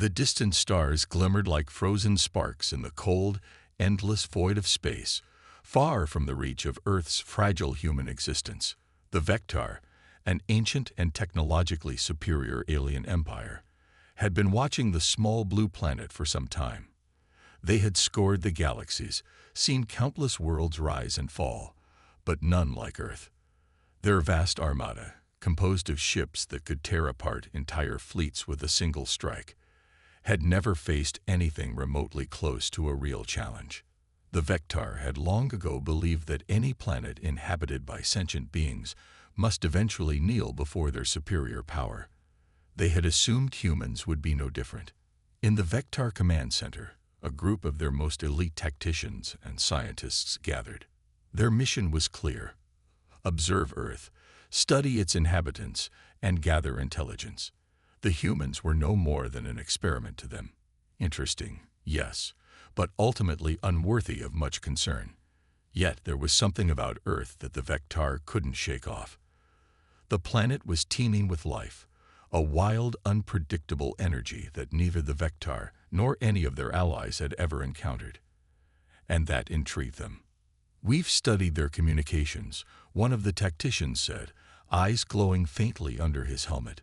The distant stars glimmered like frozen sparks in the cold, endless void of space, far from the reach of Earth's fragile human existence. The Vek'tar, an ancient and technologically superior alien empire, had been watching the small blue planet for some time. They had scoured the galaxies, seen countless worlds rise and fall, but none like Earth. Their vast armada, composed of ships that could tear apart entire fleets with a single strike, had never faced anything remotely close to a real challenge. The Vek'tar had long ago believed that any planet inhabited by sentient beings must eventually kneel before their superior power. They had assumed humans would be no different. In the Vek'tar Command Center, a group of their most elite tacticians and scientists gathered. Their mission was clear: observe Earth, study its inhabitants, and gather intelligence. The humans were no more than an experiment to them. Interesting, yes, but ultimately unworthy of much concern. Yet there was something about Earth that the Vek'tar couldn't shake off. The planet was teeming with life, a wild, unpredictable energy that neither the Vek'tar nor any of their allies had ever encountered. And that intrigued them. "We've studied their communications," one of the tacticians said, eyes glowing faintly under his helmet.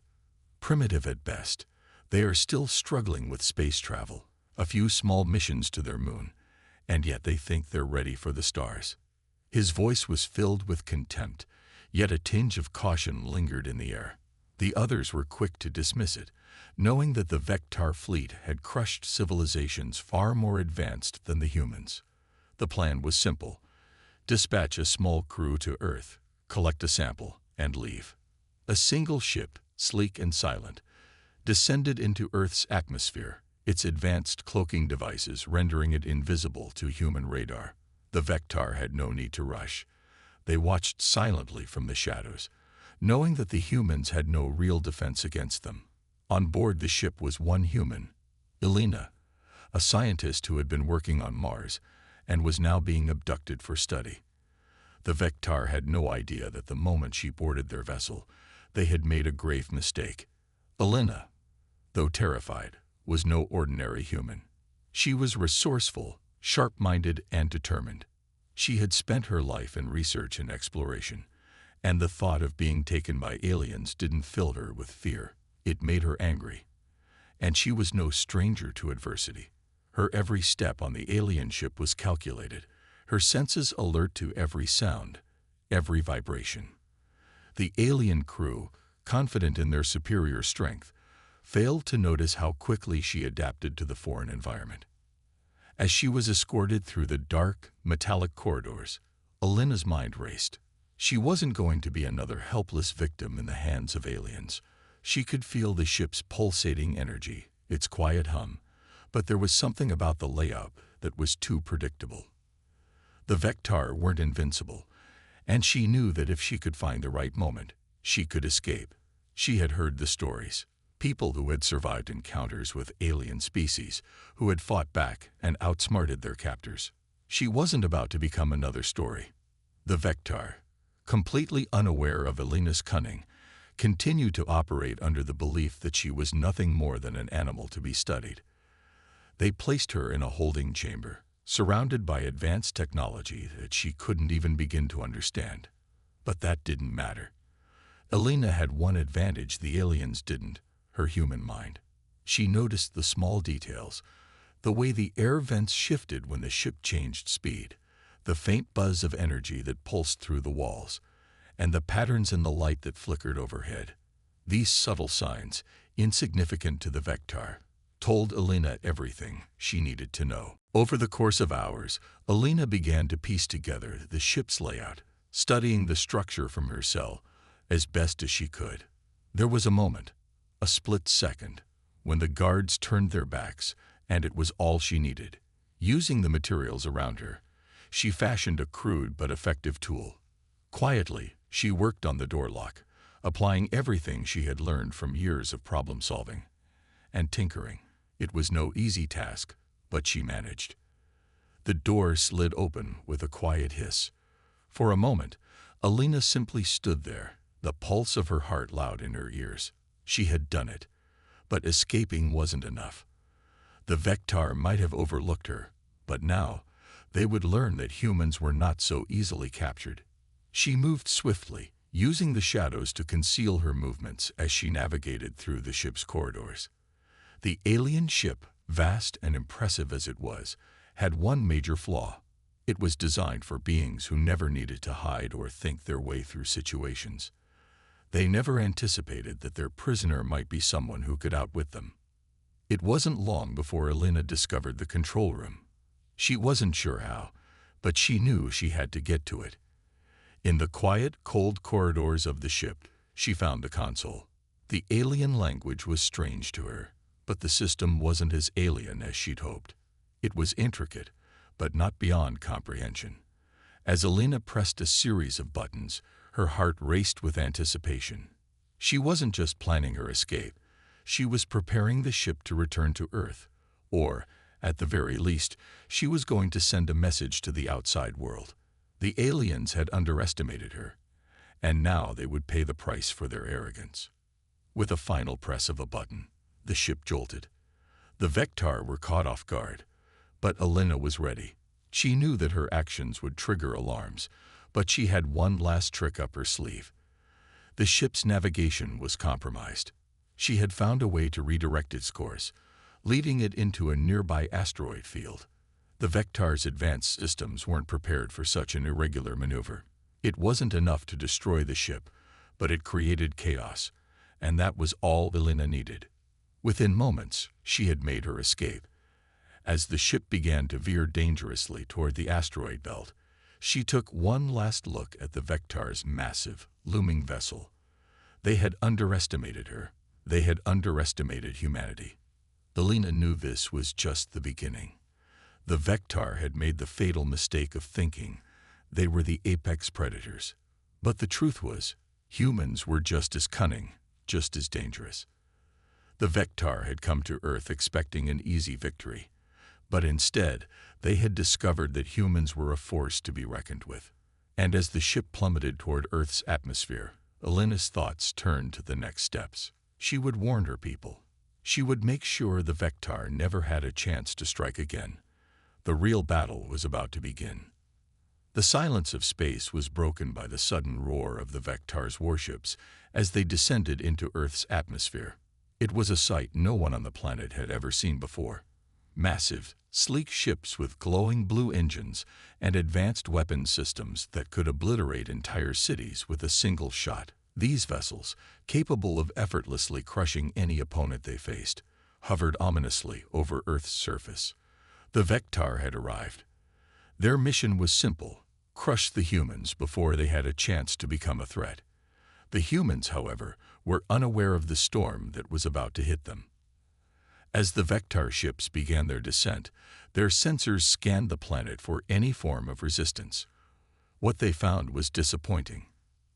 "Primitive at best, they are still struggling with space travel, a few small missions to their moon, and yet they think they're ready for the stars." His voice was filled with contempt, yet a tinge of caution lingered in the air. The others were quick to dismiss it, knowing that the Vek'tar fleet had crushed civilizations far more advanced than the humans. The plan was simple: dispatch a small crew to Earth, collect a sample, and leave. A single ship, sleek and silent, descended into Earth's atmosphere, its advanced cloaking devices rendering it invisible to human radar. The Vek'tar had no need to rush. They watched silently from the shadows, knowing that the humans had no real defense against them. On board the ship was one human, Elena, a scientist who had been working on Mars and was now being abducted for study. The Vek'tar had no idea that the moment she boarded their vessel, they had made a grave mistake. Elena, though terrified, was no ordinary human. She was resourceful, sharp-minded, and determined. She had spent her life in research and exploration, and the thought of being taken by aliens didn't fill her with fear. It made her angry. And she was no stranger to adversity. Her every step on the alien ship was calculated, her senses alert to every sound, every vibration. The alien crew, confident in their superior strength, failed to notice how quickly she adapted to the foreign environment. As she was escorted through the dark, metallic corridors, Elena's mind raced. She wasn't going to be another helpless victim in the hands of aliens. She could feel the ship's pulsating energy, its quiet hum, but there was something about the layout that was too predictable. The Vek'tar weren't invincible, and she knew that if she could find the right moment, she could escape. She had heard the stories. People who had survived encounters with alien species, who had fought back and outsmarted their captors. She wasn't about to become another story. The Vek'tar, completely unaware of Elena's cunning, continued to operate under the belief that she was nothing more than an animal to be studied. They placed her in a holding chamber, surrounded by advanced technology that she couldn't even begin to understand. But that didn't matter. Elena had one advantage the aliens didn't: her human mind. She noticed the small details, the way the air vents shifted when the ship changed speed, the faint buzz of energy that pulsed through the walls, and the patterns in the light that flickered overhead. These subtle signs, insignificant to the Vek'tar, told Elena everything she needed to know. Over the course of hours, Elena began to piece together the ship's layout, studying the structure from her cell as best as she could. There was a moment, a split second, when the guards turned their backs, and it was all she needed. Using the materials around her, she fashioned a crude but effective tool. Quietly, she worked on the door lock, applying everything she had learned from years of problem-solving and tinkering. It was no easy task, but she managed. The door slid open with a quiet hiss. For a moment, Elena simply stood there, the pulse of her heart loud in her ears. She had done it, but escaping wasn't enough. The Vek'tar might have overlooked her, but now they would learn that humans were not so easily captured. She moved swiftly, using the shadows to conceal her movements as she navigated through the ship's corridors. The alien ship, vast and impressive as it was, had one major flaw. It was designed for beings who never needed to hide or think their way through situations. They never anticipated that their prisoner might be someone who could outwit them. It wasn't long before Elena discovered the control room. She wasn't sure how, but she knew she had to get to it. In the quiet, cold corridors of the ship, she found the console. The alien language was strange to her, but the system wasn't as alien as she'd hoped. It was intricate, but not beyond comprehension. As Elena pressed a series of buttons, her heart raced with anticipation. She wasn't just planning her escape. She was preparing the ship to return to Earth, or, at the very least, she was going to send a message to the outside world. The aliens had underestimated her, and now they would pay the price for their arrogance. With a final press of a button, the ship jolted. The Vek'tar were caught off guard, but Elena was ready. She knew that her actions would trigger alarms, but she had one last trick up her sleeve. The ship's navigation was compromised. She had found a way to redirect its course, leading it into a nearby asteroid field. The Vek'tar's advanced systems weren't prepared for such an irregular maneuver. It wasn't enough to destroy the ship, but it created chaos, and that was all Elena needed. Within moments, she had made her escape. As the ship began to veer dangerously toward the asteroid belt, she took one last look at the Vek'tar's massive, looming vessel. They had underestimated her. They had underestimated humanity. Elena knew this was just the beginning. The Vek'tar had made the fatal mistake of thinking they were the apex predators. But the truth was, humans were just as cunning, just as dangerous. The Vek'tar had come to Earth expecting an easy victory, but instead they had discovered that humans were a force to be reckoned with. And as the ship plummeted toward Earth's atmosphere, Elena's thoughts turned to the next steps. She would warn her people. She would make sure the Vek'tar never had a chance to strike again. The real battle was about to begin. The silence of space was broken by the sudden roar of the Vek'tar's warships as they descended into Earth's atmosphere. It was a sight no one on the planet had ever seen before. Massive, sleek ships with glowing blue engines and advanced weapon systems that could obliterate entire cities with a single shot. These vessels, capable of effortlessly crushing any opponent they faced, hovered ominously over Earth's surface. The Vek'tar had arrived. Their mission was simple: crush the humans before they had a chance to become a threat. The humans, however, were unaware of the storm that was about to hit them. As the Vek'tar ships began their descent, their sensors scanned the planet for any form of resistance. What they found was disappointing.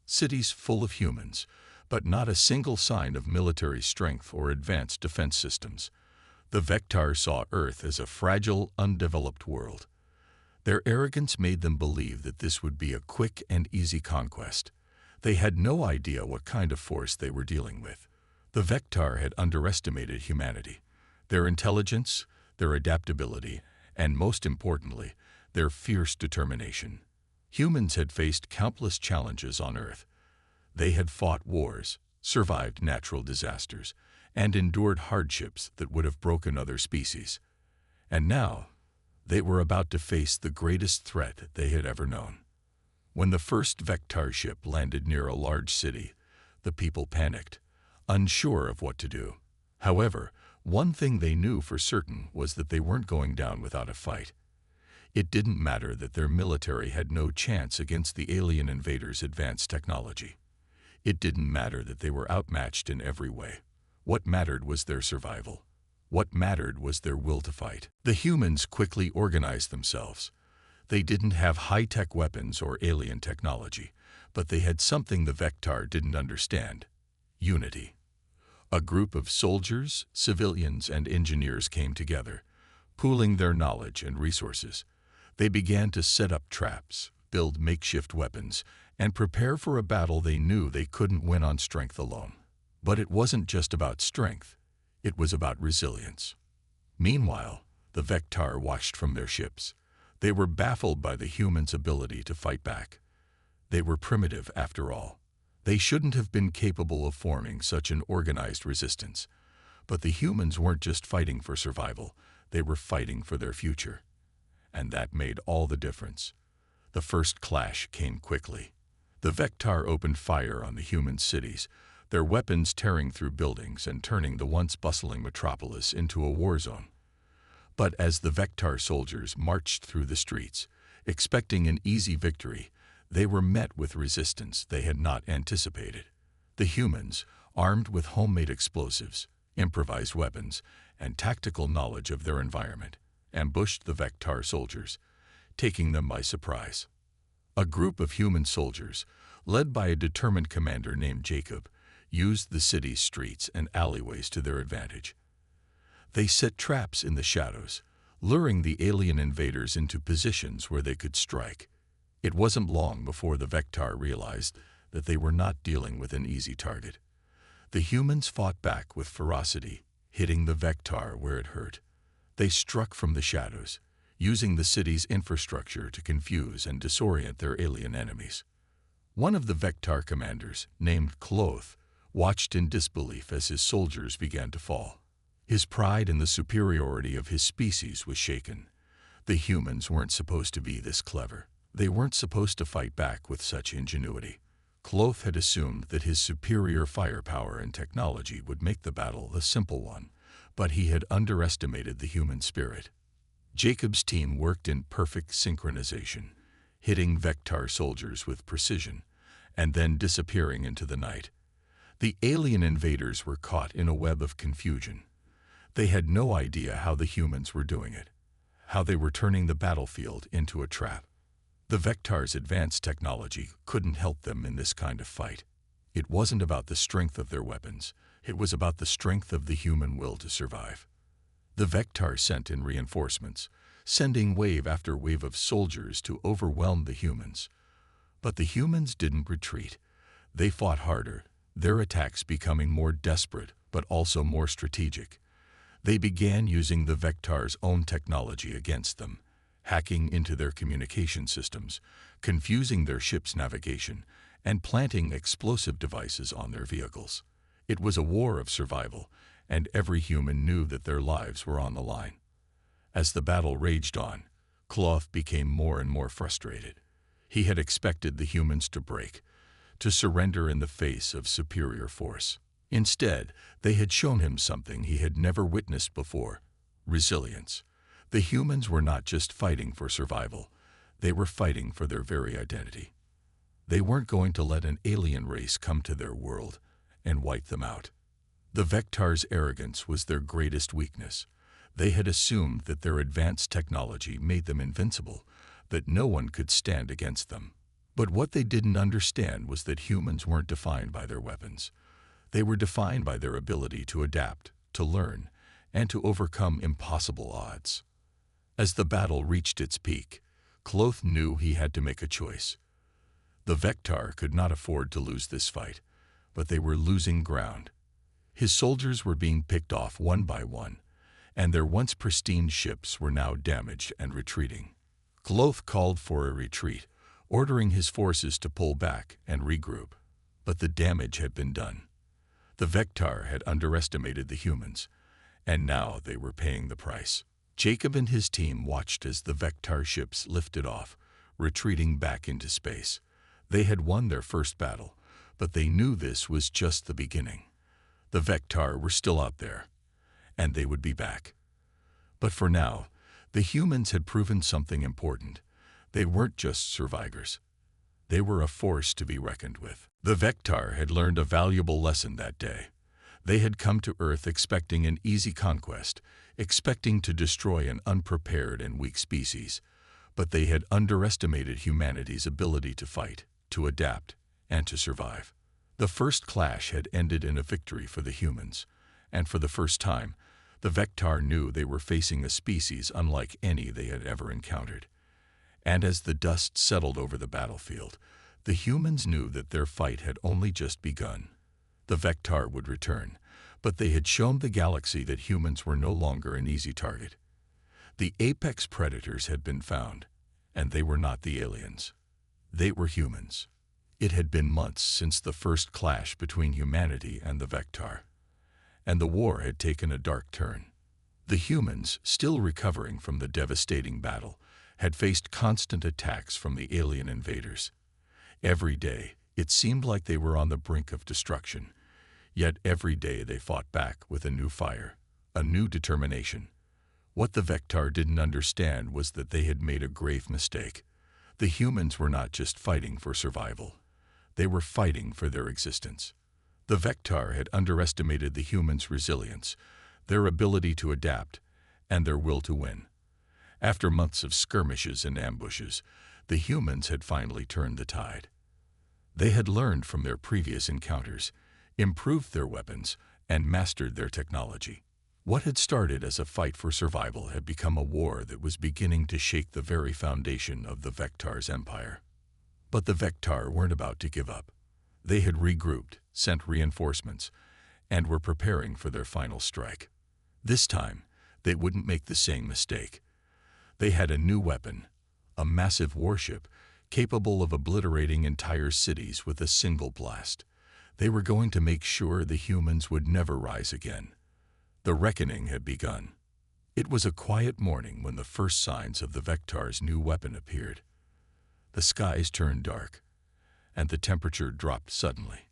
Cities full of humans, but not a single sign of military strength or advanced defense systems. The Vek'tar saw Earth as a fragile, undeveloped world. Their arrogance made them believe that this would be a quick and easy conquest. They had no idea what kind of force they were dealing with. The Vek'tar had underestimated humanity, their intelligence, their adaptability, and most importantly, their fierce determination. Humans had faced countless challenges on Earth. They had fought wars, survived natural disasters, and endured hardships that would have broken other species. And now, they were about to face the greatest threat they had ever known. When the first Vek'tar ship landed near a large city, the people panicked, unsure of what to do. However, one thing they knew for certain was that they weren't going down without a fight. It didn't matter that their military had no chance against the alien invaders' advanced technology. It didn't matter that they were outmatched in every way. What mattered was their survival. What mattered was their will to fight. The humans quickly organized themselves. They didn't have high-tech weapons or alien technology, but they had something the Vek'tar didn't understand: unity. A group of soldiers, civilians, and engineers came together, pooling their knowledge and resources. They began to set up traps, build makeshift weapons, and prepare for a battle they knew they couldn't win on strength alone. But it wasn't just about strength. It was about resilience. Meanwhile, the Vek'tar watched from their ships. They were baffled by the humans' ability to fight back. They were primitive, after all. They shouldn't have been capable of forming such an organized resistance. But the humans weren't just fighting for survival, they were fighting for their future. And that made all the difference. The first clash came quickly. The Vek'tar opened fire on the human cities, their weapons tearing through buildings and turning the once bustling metropolis into a war zone. But as the Vek'tar soldiers marched through the streets, expecting an easy victory, they were met with resistance they had not anticipated. The humans, armed with homemade explosives, improvised weapons, and tactical knowledge of their environment, ambushed the Vek'tar soldiers, taking them by surprise. A group of human soldiers, led by a determined commander named Jacob, used the city's streets and alleyways to their advantage. They set traps in the shadows, luring the alien invaders into positions where they could strike. It wasn't long before the Vek'tar realized that they were not dealing with an easy target. The humans fought back with ferocity, hitting the Vek'tar where it hurt. They struck from the shadows, using the city's infrastructure to confuse and disorient their alien enemies. One of the Vek'tar commanders, named Kloth, watched in disbelief as his soldiers began to fall. His pride in the superiority of his species was shaken. The humans weren't supposed to be this clever. They weren't supposed to fight back with such ingenuity. Kloth had assumed that his superior firepower and technology would make the battle a simple one, but he had underestimated the human spirit. Jacob's team worked in perfect synchronization, hitting Vek'tar soldiers with precision, and then disappearing into the night. The alien invaders were caught in a web of confusion. They had no idea how the humans were doing it, how they were turning the battlefield into a trap. The Vek'tar's advanced technology couldn't help them in this kind of fight. It wasn't about the strength of their weapons, it was about the strength of the human will to survive. The Vek'tar sent in reinforcements, sending wave after wave of soldiers to overwhelm the humans. But the humans didn't retreat. They fought harder, their attacks becoming more desperate but also more strategic. They began using the Vek'tar's own technology against them, hacking into their communication systems, confusing their ship's navigation, and planting explosive devices on their vehicles. It was a war of survival, and every human knew that their lives were on the line. As the battle raged on, Kloth became more and more frustrated. He had expected the humans to break, to surrender in the face of superior force. Instead, they had shown him something he had never witnessed before: resilience. The humans were not just fighting for survival, they were fighting for their very identity. They weren't going to let an alien race come to their world and wipe them out. The Vek'tar's arrogance was their greatest weakness. They had assumed that their advanced technology made them invincible, that no one could stand against them. But what they didn't understand was that humans weren't defined by their weapons. They were defined by their ability to adapt, to learn, and to overcome impossible odds. As the battle reached its peak, Kloth knew he had to make a choice. The Vek'tar could not afford to lose this fight, but they were losing ground. His soldiers were being picked off one by one, and their once pristine ships were now damaged and retreating. Kloth called for a retreat, ordering his forces to pull back and regroup. But the damage had been done. The Vek'tar had underestimated the humans, and now they were paying the price. Jacob and his team watched as the Vek'tar ships lifted off, retreating back into space. They had won their first battle, but they knew this was just the beginning. The Vek'tar were still out there, and they would be back. But for now, the humans had proven something important. They weren't just survivors. They were a force to be reckoned with. The Vek'tar had learned a valuable lesson that day. They had come to Earth expecting an easy conquest, expecting to destroy an unprepared and weak species. But they had underestimated humanity's ability to fight, to adapt, and to survive. The first clash had ended in a victory for the humans, and for the first time, the Vek'tar knew they were facing a species unlike any they had ever encountered. And as the dust settled over the battlefield, the humans knew that their fight had only just begun. The Vek'tar would return, But they had shown the galaxy that humans were no longer an easy target. The apex predators had been found, and they were not the aliens. They were humans. It had been months since the first clash between humanity and the Vek'tar, and the war had taken a dark turn. The humans, still recovering from the devastating battle, had faced constant attacks from the alien invaders. Every day, it seemed like they were on the brink of destruction, yet every day they fought back with a new fire, a new determination. What the Vek'tar didn't understand was that they had made a grave mistake. The humans were not just fighting for survival. They were fighting for their existence. The Vek'tar had underestimated the humans' resilience, their ability to adapt, and their will to win. After months of skirmishes and ambushes, the humans had finally turned the tide. They had learned from their previous encounters, improved their weapons, and mastered their technology. What had started as a fight for survival had become a war that was beginning to shake the very foundation of the Vek'tar's empire. But the Vek'tar weren't about to give up. They had regrouped, sent reinforcements, and were preparing for their final strike. This time, they wouldn't make the same mistake. They had a new weapon, a massive warship capable of obliterating entire cities with a single blast. They were going to make sure the humans would never rise again. The reckoning had begun. It was a quiet morning when the first signs of the Vek'tar's new weapon appeared. The skies turned dark, and the temperature dropped suddenly.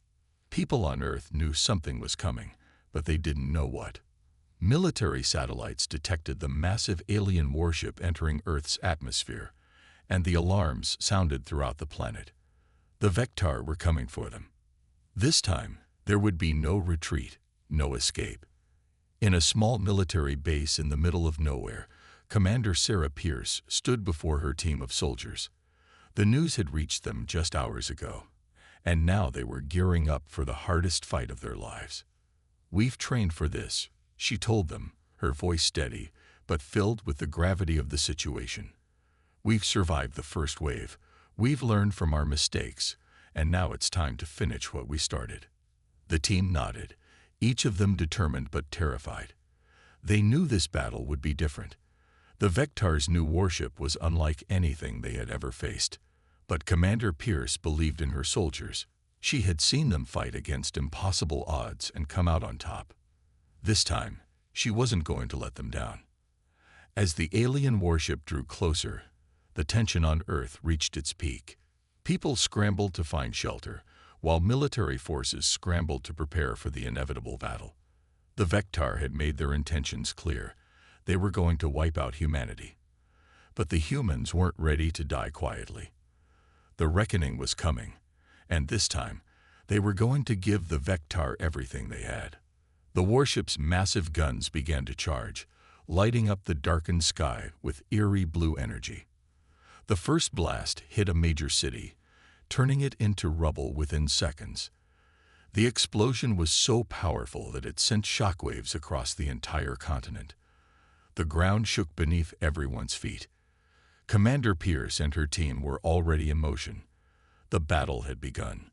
People on Earth knew something was coming, but they didn't know what. Military satellites detected the massive alien warship entering Earth's atmosphere, and the alarms sounded throughout the planet. The Vek'tar were coming for them. This time, there would be no retreat, no escape. In a small military base in the middle of nowhere, Commander Sarah Pierce stood before her team of soldiers. The news had reached them just hours ago, and now they were gearing up for the hardest fight of their lives. "We've trained for this," she told them, her voice steady, but filled with the gravity of the situation. "We've survived the first wave, we've learned from our mistakes, and now it's time to finish what we started." The team nodded, each of them determined but terrified. They knew this battle would be different. The Vek'tar's new warship was unlike anything they had ever faced. But Commander Pierce believed in her soldiers. She had seen them fight against impossible odds and come out on top. This time, she wasn't going to let them down. As the alien warship drew closer, the tension on Earth reached its peak. People scrambled to find shelter, while military forces scrambled to prepare for the inevitable battle. The Vek'tar had made their intentions clear. They were going to wipe out humanity. But the humans weren't ready to die quietly. The reckoning was coming, and this time, they were going to give the Vek'tar everything they had. The warship's massive guns began to charge, lighting up the darkened sky with eerie blue energy. The first blast hit a major city, turning it into rubble within seconds. The explosion was so powerful that it sent shockwaves across the entire continent. The ground shook beneath everyone's feet. Commander Pierce and her team were already in motion. The battle had begun.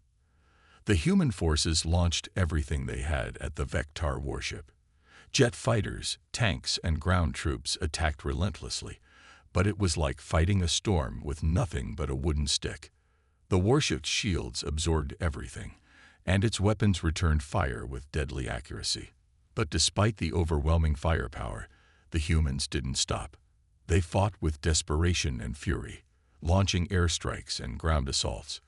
The human forces launched everything they had at the Vek'tar warship. Jet fighters, tanks, and ground troops attacked relentlessly, but it was like fighting a storm with nothing but a wooden stick. The warship's shields absorbed everything, and its weapons returned fire with deadly accuracy. But despite the overwhelming firepower, the humans didn't stop. They fought with desperation and fury, launching airstrikes and ground assaults,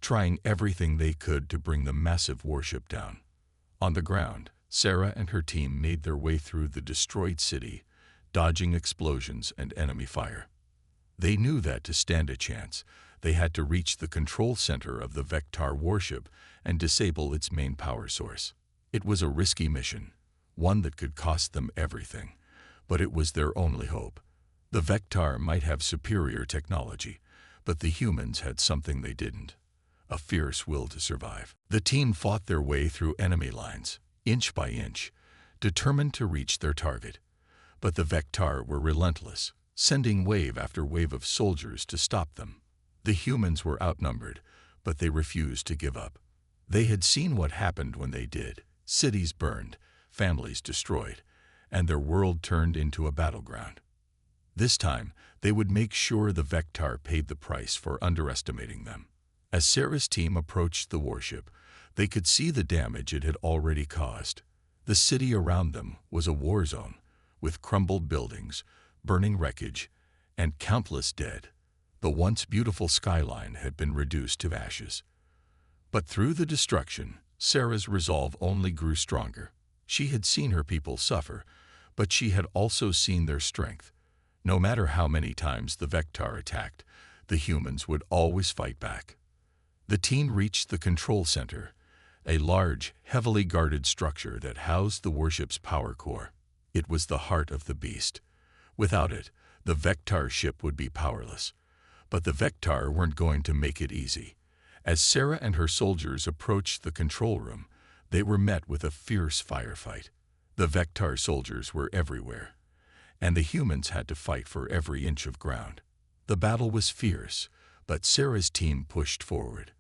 trying everything they could to bring the massive warship down. On the ground, Sarah and her team made their way through the destroyed city, dodging explosions and enemy fire. They knew that to stand a chance, they had to reach the control center of the Vek'tar warship and disable its main power source. It was a risky mission, one that could cost them everything, but it was their only hope. The Vek'tar might have superior technology, but the humans had something they didn't: a fierce will to survive. The team fought their way through enemy lines, inch by inch, determined to reach their target. But the Vek'tar were relentless, sending wave after wave of soldiers to stop them. The humans were outnumbered, but they refused to give up. They had seen what happened when they did. Cities burned, families destroyed, and their world turned into a battleground. This time, they would make sure the Vek'tar paid the price for underestimating them. As Sarah's team approached the warship, they could see the damage it had already caused. The city around them was a war zone, with crumbled buildings, burning wreckage, and countless dead. The once beautiful skyline had been reduced to ashes. But through the destruction, Sarah's resolve only grew stronger. She had seen her people suffer, but she had also seen their strength. No matter how many times the Vek'tar attacked, the humans would always fight back. The team reached the control center, a large, heavily guarded structure that housed the warship's power core. It was the heart of the beast. Without it, the Vek'tar ship would be powerless. But the Vek'tar weren't going to make it easy. As Sarah and her soldiers approached the control room, they were met with a fierce firefight. The Vek'tar soldiers were everywhere, and the humans had to fight for every inch of ground. The battle was fierce, but Sarah's team pushed forward.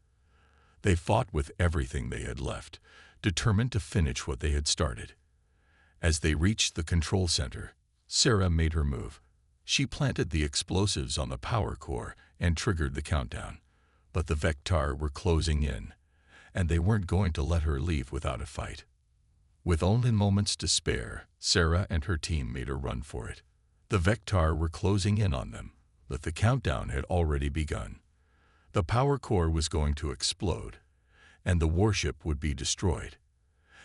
They fought with everything they had left, determined to finish what they had started. As they reached the control center, Sarah made her move. She planted the explosives on the power core and triggered the countdown. But the Vek'tar were closing in, and they weren't going to let her leave without a fight. With only moments to spare, Sarah and her team made a run for it. The Vek'tar were closing in on them, but the countdown had already begun. The power core was going to explode, and the warship would be destroyed.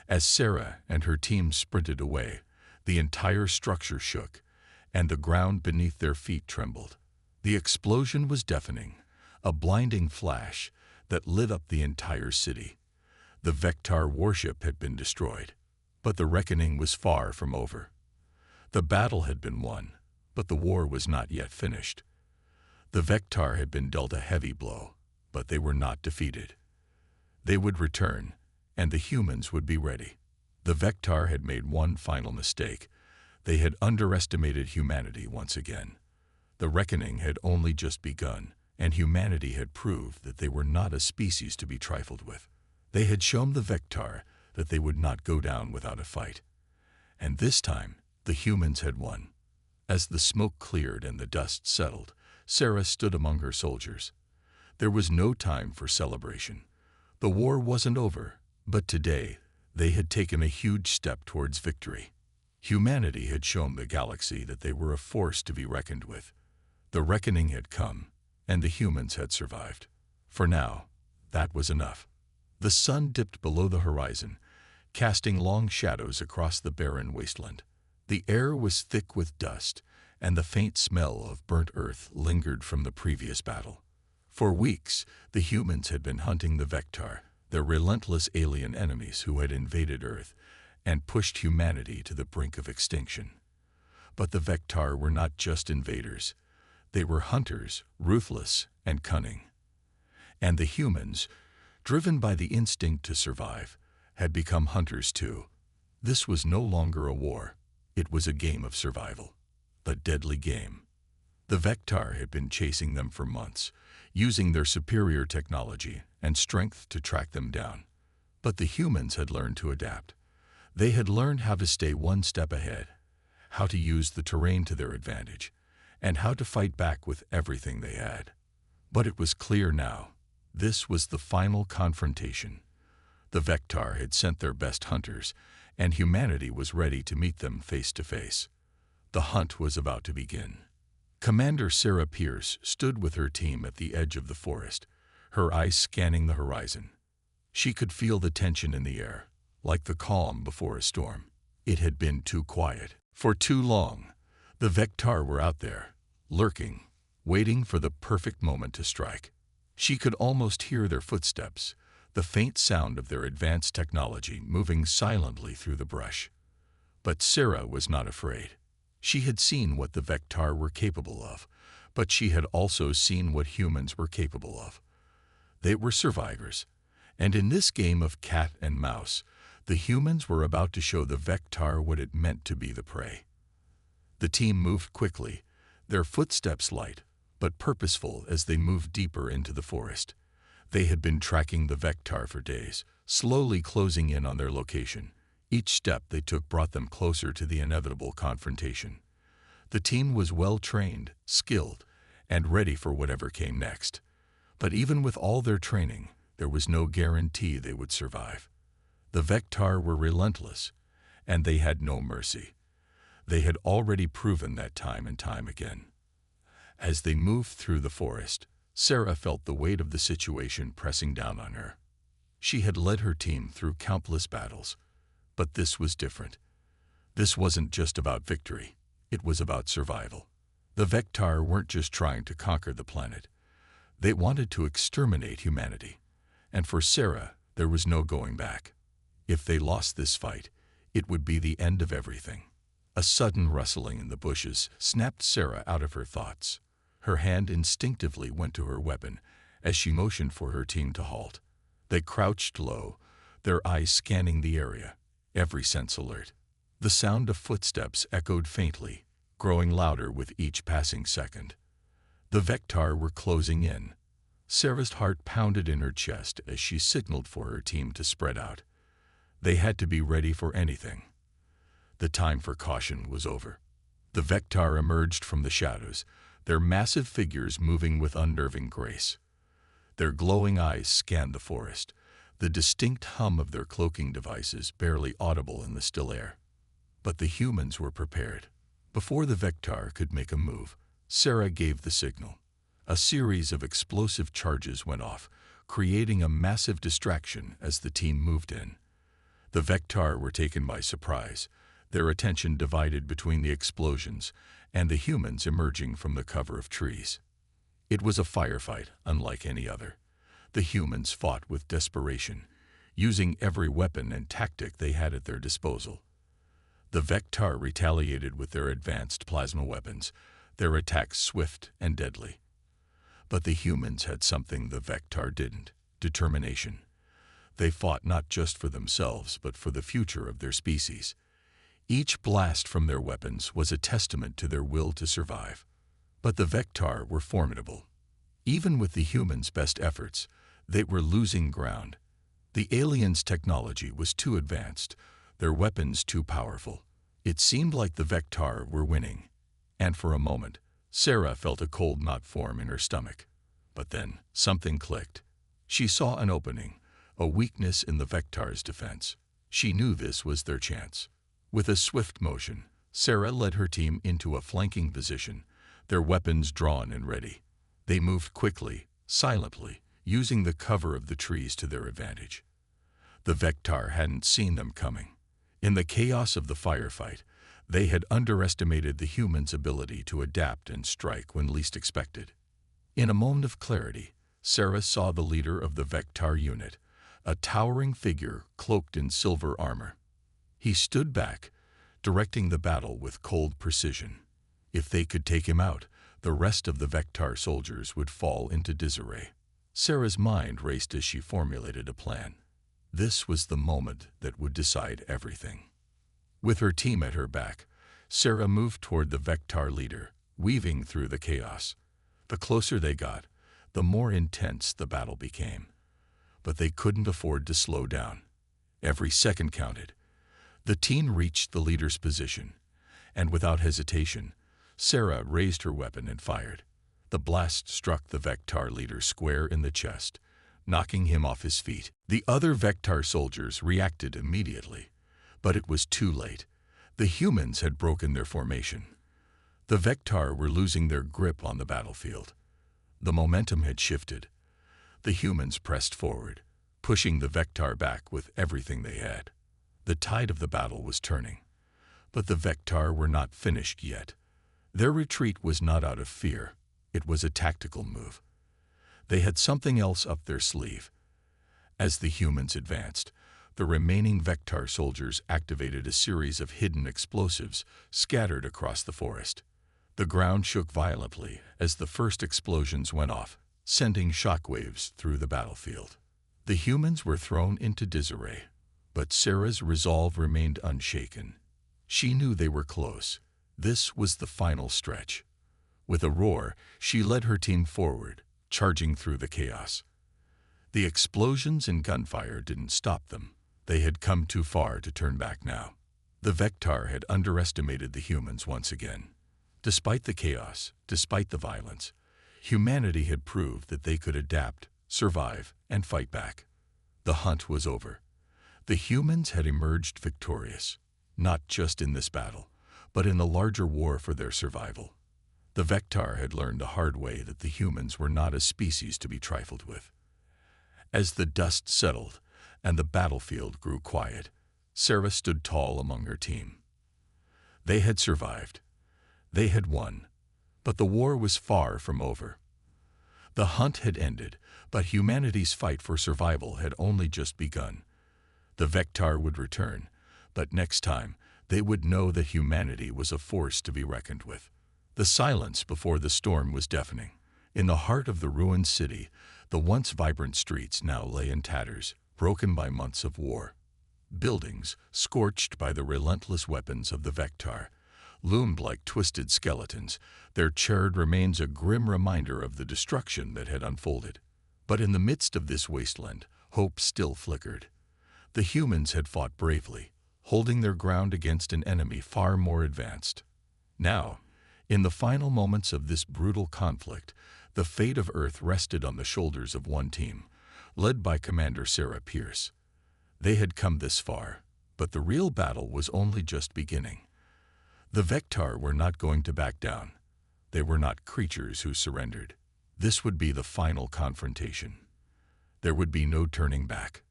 As Sarah and her team sprinted away, the entire structure shook, and the ground beneath their feet trembled. The explosion was deafening, a blinding flash that lit up the entire city. The Vek'tar warship had been destroyed, but the reckoning was far from over. The battle had been won, but the war was not yet finished. The Vek'tar had been dealt a heavy blow, but they were not defeated. They would return, and the humans would be ready. The Vek'tar had made one final mistake. They had underestimated humanity once again. The reckoning had only just begun, and humanity had proved that they were not a species to be trifled with. They had shown the Vek'tar that they would not go down without a fight. And this time, the humans had won. As the smoke cleared and the dust settled, Sarah stood among her soldiers. There was no time for celebration. The war wasn't over, but today they had taken a huge step towards victory. Humanity had shown the galaxy that they were a force to be reckoned with. The reckoning had come, and the humans had survived. For now, that was enough. The sun dipped below the horizon, casting long shadows across the barren wasteland. The air was thick with dust, and the faint smell of burnt earth lingered from the previous battle. For weeks, the humans had been hunting the Vek'tar, their relentless alien enemies who had invaded Earth and pushed humanity to the brink of extinction. But the Vek'tar were not just invaders. They were hunters, ruthless and cunning. And the humans, driven by the instinct to survive, had become hunters too. This was no longer a war. It was a game of survival. A deadly game. The Vek'tar had been chasing them for months, using their superior technology and strength to track them down. But the humans had learned to adapt. They had learned how to stay one step ahead, how to use the terrain to their advantage, and how to fight back with everything they had. But it was clear now. This was the final confrontation. The Vek'tar had sent their best hunters, and humanity was ready to meet them face to face. The hunt was about to begin. Commander Sarah Pierce stood with her team at the edge of the forest, her eyes scanning the horizon. She could feel the tension in the air, like the calm before a storm. It had been too quiet. For too long, the Vek'tar were out there, lurking, waiting for the perfect moment to strike. She could almost hear their footsteps, the faint sound of their advanced technology moving silently through the brush. But Sarah was not afraid. She had seen what the Vek'tar were capable of, but she had also seen what humans were capable of. They were survivors, and in this game of cat and mouse, the humans were about to show the Vek'tar what it meant to be the prey. The team moved quickly, their footsteps light, but purposeful as they moved deeper into the forest. They had been tracking the Vek'tar for days, slowly closing in on their location. Each step they took brought them closer to the inevitable confrontation. The team was well-trained, skilled, and ready for whatever came next. But even with all their training, there was no guarantee they would survive. The Vek'tar were relentless, and they had no mercy. They had already proven that time and time again. As they moved through the forest, Sarah felt the weight of the situation pressing down on her. She had led her team through countless battles, but this was different. This wasn't just about victory, it was about survival. The Vek'tar weren't just trying to conquer the planet. They wanted to exterminate humanity. And for Sarah, there was no going back. If they lost this fight, it would be the end of everything. A sudden rustling in the bushes snapped Sarah out of her thoughts. Her hand instinctively went to her weapon as she motioned for her team to halt. They crouched low, their eyes scanning the area, every sense alert. The sound of footsteps echoed faintly, growing louder with each passing second. The Vek'tar were closing in. Sarah's heart pounded in her chest as she signaled for her team to spread out. They had to be ready for anything. The time for caution was over. The Vek'tar emerged from the shadows, their massive figures moving with unnerving grace. Their glowing eyes scanned the forest, the distinct hum of their cloaking devices barely audible in the still air. But the humans were prepared. Before the Vek'tar could make a move, Sarah gave the signal. A series of explosive charges went off, creating a massive distraction as the team moved in. The Vek'tar were taken by surprise, their attention divided between the explosions and the humans emerging from the cover of trees. It was a firefight unlike any other. The humans fought with desperation, using every weapon and tactic they had at their disposal. The Vek'tar retaliated with their advanced plasma weapons, their attacks swift and deadly. But the humans had something the Vek'tar didn't: determination. They fought not just for themselves, but for the future of their species. Each blast from their weapons was a testament to their will to survive. But the Vek'tar were formidable. Even with the humans' best efforts, they were losing ground. The aliens' technology was too advanced, their weapons too powerful. It seemed like the Vek'tar were winning. And for a moment, Sarah felt a cold knot form in her stomach. But then, something clicked. She saw an opening, a weakness in the Vek'tar's defense. She knew this was their chance. With a swift motion, Sarah led her team into a flanking position, their weapons drawn and ready. They moved quickly, silently, using the cover of the trees to their advantage. The Vek'tar hadn't seen them coming. In the chaos of the firefight, they had underestimated the humans' ability to adapt and strike when least expected. In a moment of clarity, Sarah saw the leader of the Vek'tar unit, a towering figure cloaked in silver armor. He stood back, directing the battle with cold precision. If they could take him out, the rest of the Vek'tar soldiers would fall into disarray. Sarah's mind raced as she formulated a plan. This was the moment that would decide everything. With her team at her back, Sarah moved toward the Vek'tar leader, weaving through the chaos. The closer they got, the more intense the battle became. But they couldn't afford to slow down. Every second counted. The team reached the leader's position, and without hesitation, Sarah raised her weapon and fired. The blast struck the Vek'tar leader square in the chest, knocking him off his feet. The other Vek'tar soldiers reacted immediately, but it was too late. The humans had broken their formation. The Vek'tar were losing their grip on the battlefield. The momentum had shifted. The humans pressed forward, pushing the Vek'tar back with everything they had. The tide of the battle was turning, but the Vek'tar were not finished yet. Their retreat was not out of fear. It was a tactical move. They had something else up their sleeve. As the humans advanced, the remaining Vek'tar soldiers activated a series of hidden explosives scattered across the forest. The ground shook violently as the first explosions went off, sending shockwaves through the battlefield. The humans were thrown into disarray, but Sarah's resolve remained unshaken. She knew they were close. This was the final stretch. With a roar, she led her team forward, charging through the chaos. The explosions and gunfire didn't stop them. They had come too far to turn back now. The Vek'tar had underestimated the humans once again. Despite the chaos, despite the violence, humanity had proved that they could adapt, survive, and fight back. The hunt was over. The humans had emerged victorious, not just in this battle, but in the larger war for their survival. The Vek'tar had learned the hard way that the humans were not a species to be trifled with. As the dust settled and the battlefield grew quiet, Sarah stood tall among her team. They had survived. They had won. But the war was far from over. The hunt had ended, but humanity's fight for survival had only just begun. The Vek'tar would return, but next time they would know that humanity was a force to be reckoned with. The silence before the storm was deafening. In the heart of the ruined city, the once vibrant streets now lay in tatters, broken by months of war. Buildings, scorched by the relentless weapons of the Vek'tar, loomed like twisted skeletons, their charred remains a grim reminder of the destruction that had unfolded. But in the midst of this wasteland, hope still flickered. The humans had fought bravely, holding their ground against an enemy far more advanced. Now, in the final moments of this brutal conflict, the fate of Earth rested on the shoulders of one team, led by Commander Sarah Pierce. They had come this far, but the real battle was only just beginning. The Vek'tar were not going to back down. They were not creatures who surrendered. This would be the final confrontation. There would be no turning back.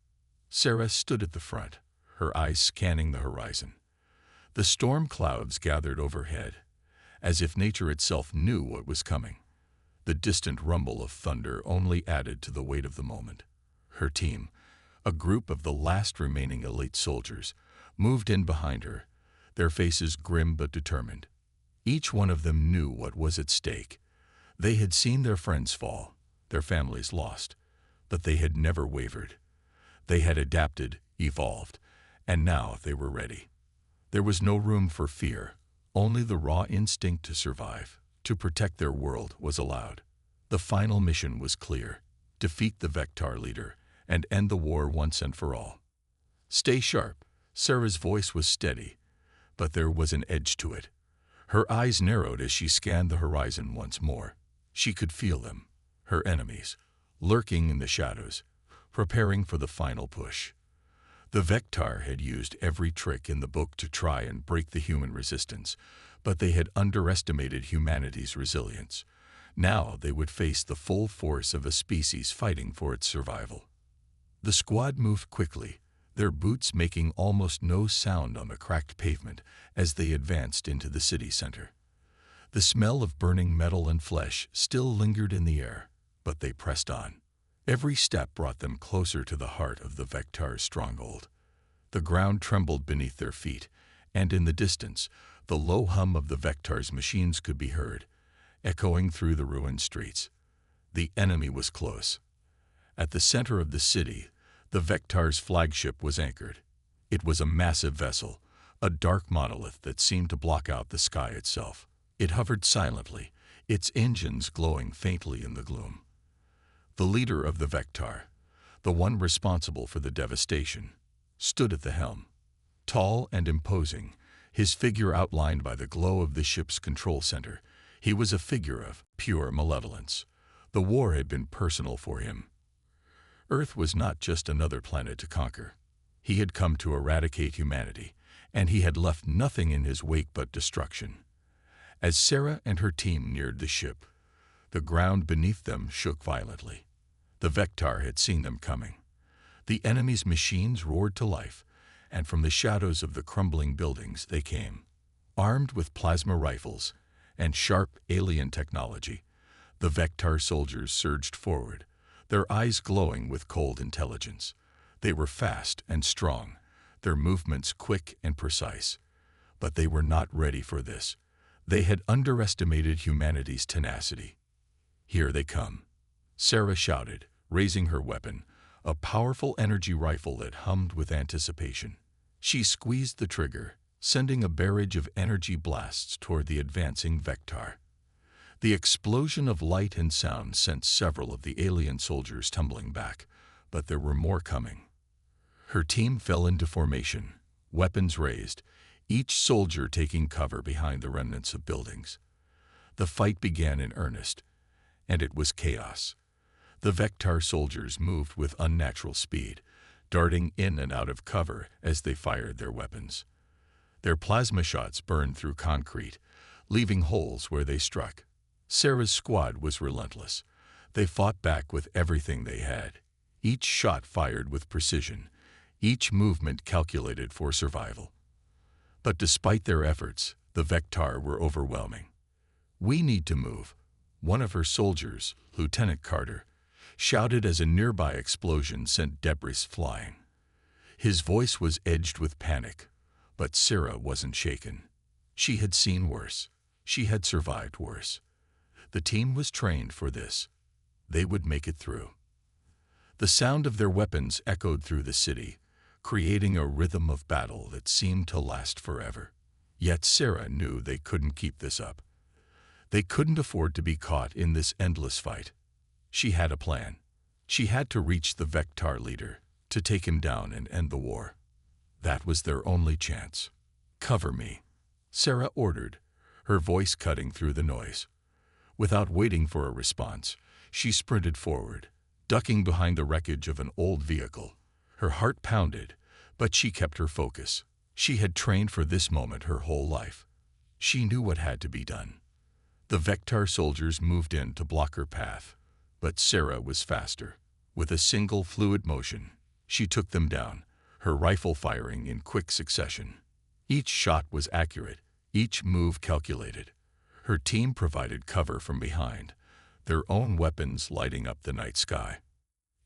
Sarah stood at the front, her eyes scanning the horizon. The storm clouds gathered overhead, as if nature itself knew what was coming. The distant rumble of thunder only added to the weight of the moment. Her team, a group of the last remaining elite soldiers, moved in behind her, their faces grim but determined. Each one of them knew what was at stake. They had seen their friends fall, their families lost, but they had never wavered. They had adapted, evolved, and now they were ready. There was no room for fear, only the raw instinct to survive, to protect their world was allowed. The final mission was clear: defeat the Vek'tar leader and end the war once and for all. Stay sharp. Sarah's voice was steady, but there was an edge to it. Her eyes narrowed as she scanned the horizon once more. She could feel them, her enemies, lurking in the shadows, preparing for the final push. The Vek'tar had used every trick in the book to try and break the human resistance, but they had underestimated humanity's resilience. Now they would face the full force of a species fighting for its survival. The squad moved quickly, their boots making almost no sound on the cracked pavement as they advanced into the city center. The smell of burning metal and flesh still lingered in the air, but they pressed on. Every step brought them closer to the heart of the Vek'tar's stronghold. The ground trembled beneath their feet, and in the distance, the low hum of the Vek'tar's machines could be heard, echoing through the ruined streets. The enemy was close. At the center of the city, the Vek'tar's flagship was anchored. It was a massive vessel, a dark monolith that seemed to block out the sky itself. It hovered silently, its engines glowing faintly in the gloom. The leader of the Vek'tar, the one responsible for the devastation, stood at the helm. Tall and imposing, his figure outlined by the glow of the ship's control center, he was a figure of pure malevolence. The war had been personal for him. Earth was not just another planet to conquer. He had come to eradicate humanity, and he had left nothing in his wake but destruction. As Sarah and her team neared the ship, the ground beneath them shook violently. The Vek'tar had seen them coming. The enemy's machines roared to life, and from the shadows of the crumbling buildings they came. Armed with plasma rifles and sharp alien technology, the Vek'tar soldiers surged forward, their eyes glowing with cold intelligence. They were fast and strong, their movements quick and precise. But they were not ready for this. They had underestimated humanity's tenacity. "Here they come," Sarah shouted, raising her weapon, a powerful energy rifle that hummed with anticipation. She squeezed the trigger, sending a barrage of energy blasts toward the advancing Vek'tar. The explosion of light and sound sent several of the alien soldiers tumbling back, but there were more coming. Her team fell into formation, weapons raised, each soldier taking cover behind the remnants of buildings. The fight began in earnest, and it was chaos. The Vek'tar soldiers moved with unnatural speed, darting in and out of cover as they fired their weapons. Their plasma shots burned through concrete, leaving holes where they struck. Sarah's squad was relentless. They fought back with everything they had. Each shot fired with precision, each movement calculated for survival. But despite their efforts, the Vek'tar were overwhelming. "We need to move," one of her soldiers, Lieutenant Carter, shouted as a nearby explosion sent debris flying. His voice was edged with panic, but Sarah wasn't shaken. She had seen worse. She had survived worse. The team was trained for this. They would make it through. The sound of their weapons echoed through the city, creating a rhythm of battle that seemed to last forever. Yet Sarah knew they couldn't keep this up. They couldn't afford to be caught in this endless fight. She had a plan. She had to reach the Vek'tar leader, to take him down and end the war. That was their only chance. "Cover me," Sarah ordered, her voice cutting through the noise. Without waiting for a response, she sprinted forward, ducking behind the wreckage of an old vehicle. Her heart pounded, but she kept her focus. She had trained for this moment her whole life. She knew what had to be done. The Vek'tar soldiers moved in to block her path, but Sarah was faster. With a single fluid motion, she took them down, her rifle firing in quick succession. Each shot was accurate, each move calculated. Her team provided cover from behind, their own weapons lighting up the night sky.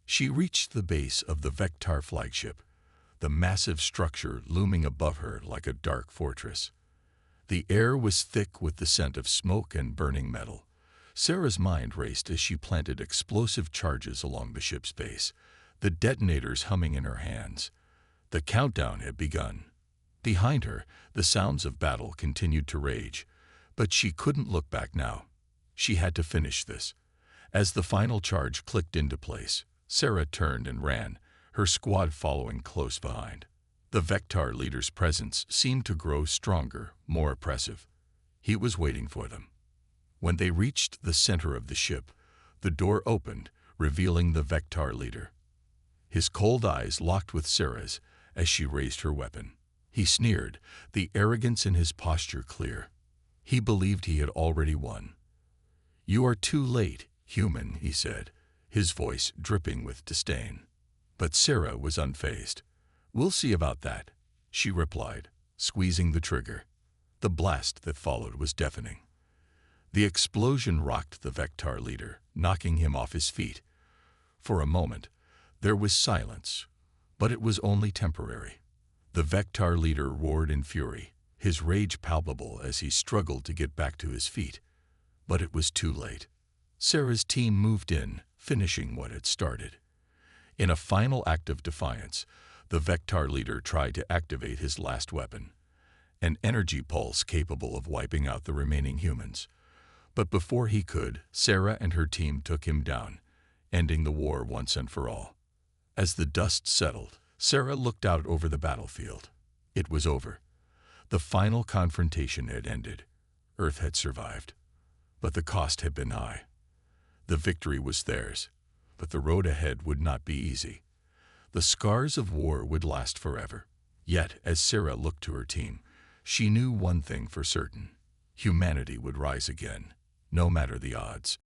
She reached the base of the Vek'tar flagship, the massive structure looming above her like a dark fortress. The air was thick with the scent of smoke and burning metal. Sarah's mind raced as she planted explosive charges along the ship's base, the detonators humming in her hands. The countdown had begun. Behind her, the sounds of battle continued to rage, but she couldn't look back now. She had to finish this. As the final charge clicked into place, Sarah turned and ran, her squad following close behind. The Vek'tar leader's presence seemed to grow stronger, more oppressive. He was waiting for them. When they reached the center of the ship, the door opened, revealing the Vek'tar leader. His cold eyes locked with Sarah's as she raised her weapon. He sneered, the arrogance in his posture clear. He believed he had already won. "You are too late, human," he said, his voice dripping with disdain. But Sarah was unfazed. "We'll see about that," she replied, squeezing the trigger. The blast that followed was deafening. The explosion rocked the Vek'tar leader, knocking him off his feet. For a moment, there was silence, but it was only temporary. The Vek'tar leader roared in fury, his rage palpable as he struggled to get back to his feet. But it was too late. Sarah's team moved in, finishing what had started. In a final act of defiance, the Vek'tar leader tried to activate his last weapon, an energy pulse capable of wiping out the remaining humans. But before he could, Sarah and her team took him down, ending the war once and for all. As the dust settled, Sarah looked out over the battlefield. It was over. The final confrontation had ended. Earth had survived. But the cost had been high. The victory was theirs, but the road ahead would not be easy. The scars of war would last forever. Yet, as Sarah looked to her team, she knew one thing for certain. Humanity would rise again, no matter the odds.